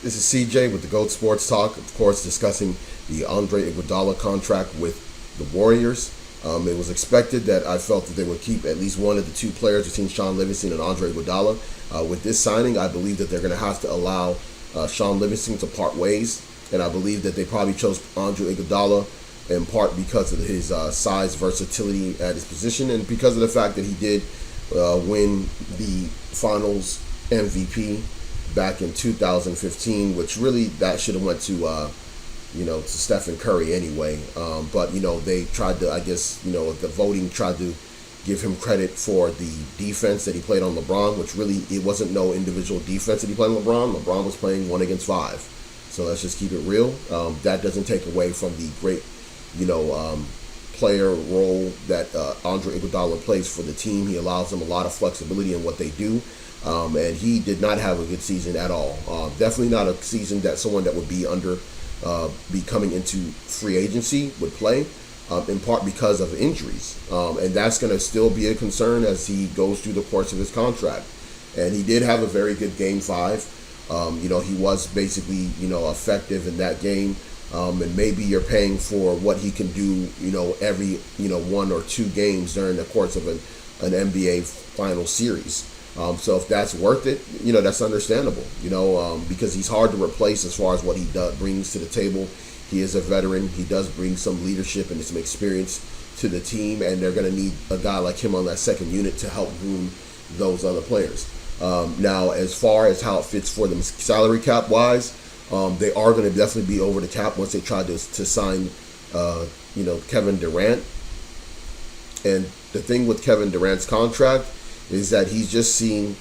This is CJ with the GOAT Sports Talk, of course, discussing the Andre Iguodala contract with the Warriors. It was expected that I felt that they would keep at least one of the two players between Sean Livingston and Andre Iguodala. With this signing, I believe that they're going to have to allow Sean Livingston to part ways, and I believe that they probably chose Andre Iguodala in part because of his size, versatility at his position, and because of the fact that he did win the Finals MVP back in 2015, which really that should have went to Stephen Curry anyway. But they tried to, I guess, the voting tried to give him credit for the defense that he played on LeBron, which really it wasn't no individual defense that he played on LeBron. LeBron was playing 1 against 5. So let's just keep it real. That doesn't take away from the great, player role that Andre Iguodala plays for the team. He allows them a lot of flexibility in what they do. And he did not have a good season at all. Definitely not a season that someone that would be coming into free agency would play, in part because of injuries. And that's going to still be a concern as he goes through the course of his contract. And he did have a very good Game 5. He was basically, effective in that game. And maybe you're paying for what he can do, every, 1 or 2 games during the course of an NBA final series. So if that's worth it, that's understandable, because he's hard to replace as far as what he brings to the table. He is a veteran. He does bring some leadership and some experience to the team, and they're going to need a guy like him on that second unit to help groom those other players. Now, as far as how it fits for them salary cap wise, they are going to definitely be over the cap once they try to sign, Kevin Durant. And the thing with Kevin Durant's contract is that he's just seen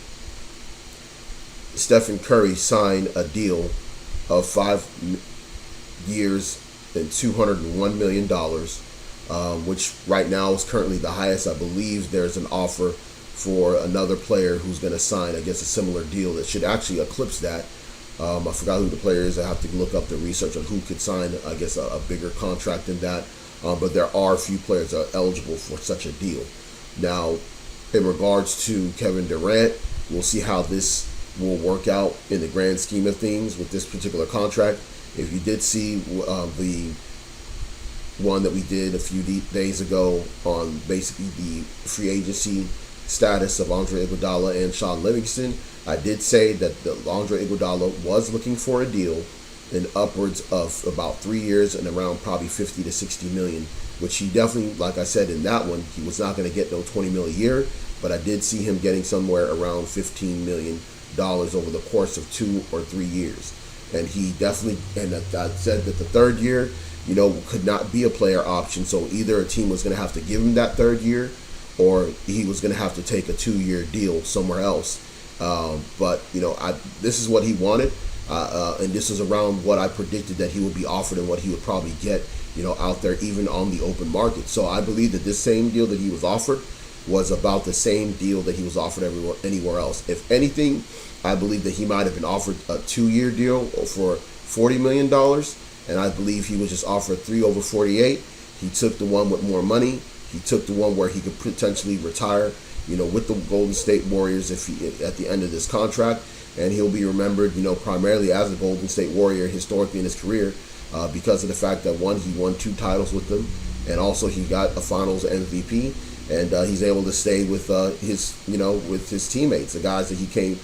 Stephen Curry sign a deal of 5 years and $201 million, which right now is currently the highest. I believe there's an offer for another player who's going to sign, I guess, a similar deal that should actually eclipse that. I forgot who the player is. I have to look up the research on who could sign, I guess, a bigger contract than that. But there are a few players that are eligible for such a deal. Now, in regards to Kevin Durant, we'll see how this will work out in the grand scheme of things with this particular contract. If you did see the one that we did a few days ago on basically the free agency status of Andre Iguodala and Sean Livingston, I did say that Andre Iguodala was looking for a deal in upwards of about 3 years and around probably 50 to 60 million, which he definitely, like I said in that one, he was not going to get no 20 million a year, but I did see him getting somewhere around $15 million over the course of 2 or 3 years. And he definitely, and I said that the third year, could not be a player option. So either a team was going to have to give him that third year, or he was going to have to take a 2-year deal somewhere else. But this is what he wanted, and this is around what I predicted that he would be offered and what he would probably get, out there even on the open market. So I believe that this same deal that he was offered was about the same deal that he was offered anywhere else. If anything, I believe that he might have been offered a 2-year deal for $40 million, and I believe he was just offered 3 over 48. He took the one with more money. He took the one where he could potentially retire, with the Golden State Warriors at the end of this contract, and he'll be remembered, primarily as a Golden State Warrior historically in his career, because of the fact that he won 2 titles with them, and also he got a Finals MVP, and he's able to stay with his teammates, the guys that he came,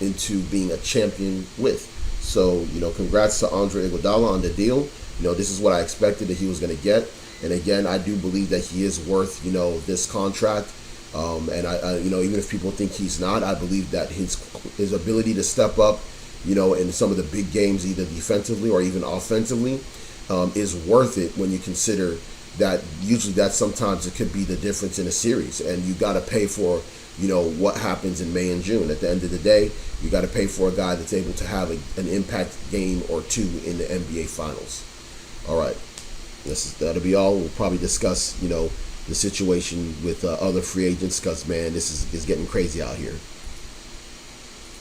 into being a champion with. So, congrats to Andre Iguodala on the deal. This is what I expected that he was going to get. And again, I do believe that he is worth, this contract. And I even if people think he's not, I believe that his ability to step up, in some of the big games, either defensively or even offensively, is worth it when you consider that usually that sometimes it could be the difference in a series, and you got to pay for, what happens in May and June. At the end of the day, you got to pay for a guy that's able to have an impact game or two in the NBA Finals. All right. That'll be all. We'll probably discuss, the situation with other free agents because, man, this is getting crazy out here.